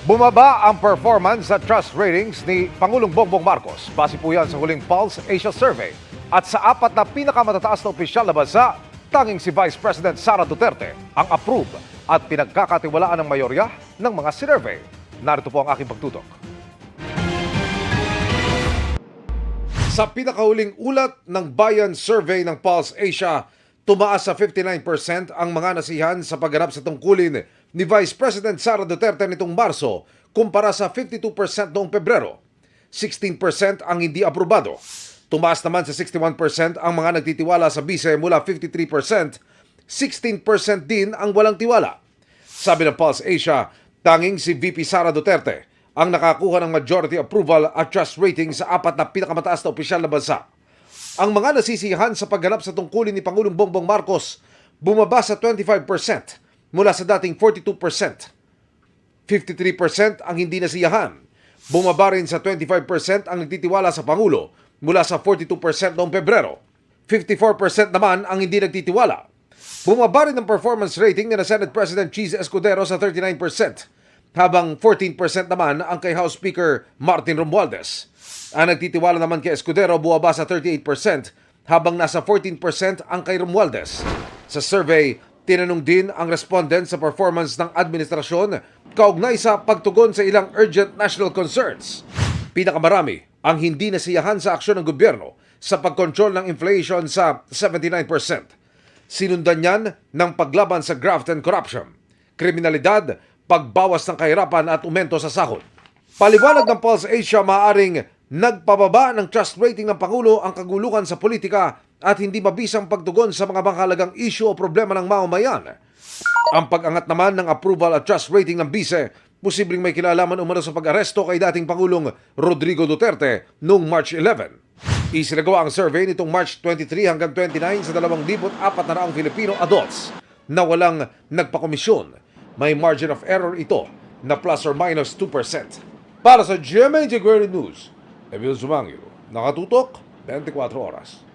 Bumaba ang performance at trust ratings ni Pangulong Bongbong Marcos. Base po yan sa huling Pulse Asia Survey. At sa apat na pinakamatataas na opisyal na bansa, tanging si Vice President Sara Duterte ang approve at pinagkakatiwalaan ng mayorya ng mga sinurvey. Narito po ang aking pagtutok. Sa pinakahuling ulat ng Bayan Survey ng Pulse Asia, tumaas sa 59% ang mga nasihan sa pagganap sa tungkulin ni Vice President Sara Duterte nitong Marso kumpara sa 52% noong Pebrero. 16% ang hindi aprobado. Tumaas naman sa 61% ang mga nagtitiwala sa bise mula 53%. 16% din ang walang tiwala. Sabi ng Pulse Asia, tanging si VP Sara Duterte ang nakakuha ng majority approval at trust rating sa apat na pinakamataas na opisyal na bansa. Ang mga nasisiyahan sa pagganap sa tungkulin ni Pangulong Bongbong Marcos bumaba sa 25% mula sa dating 42%. 53% ang hindi nasiyahan. Bumaba rin sa 25% ang nagtitiwala sa Pangulo mula sa 42% noong Pebrero. 54% naman ang hindi nagtitiwala. Bumaba rin ang performance rating ni Senate President Cheese Escudero sa 39%, habang 14% naman ang kay House Speaker Martin Romualdez. Ang nagtitiwala naman kay Escudero bumaba sa 38%, habang nasa 14% ang kay Romualdez. Sa survey, tinanong din ang respondent sa performance ng administrasyon kaugnay sa pagtugon sa ilang urgent national concerns. Pinakamarami ang hindi nasiyahan sa aksyon ng gobyerno sa pagkontrol ng inflation sa 79%. Sinundan niyan ng paglaban sa graft and corruption, kriminalidad, pagbawas ng kahirapan at aumento sa sahod. Paliwanag ng Pulse Asia, maaaring nagpababa ng trust rating ng Pangulo ang kaguluhan sa politika at hindi mabisang pagtugon sa mga mahalagang issue o problema ng mamamayan. Ang pag-angat naman ng approval at trust rating ng bise, posibleng may kinalaman umano sa pag-aresto kay dating Pangulong Rodrigo Duterte noong March 11. Isinagawa ang survey nitong March 23 hanggang 29 sa 2,400 Filipino adults na walang nagpakomisyon. May margin of error ito na plus or minus 2%. Para sa GMA Integrated News, Emil Zumangyo, nakatutok 24 oras.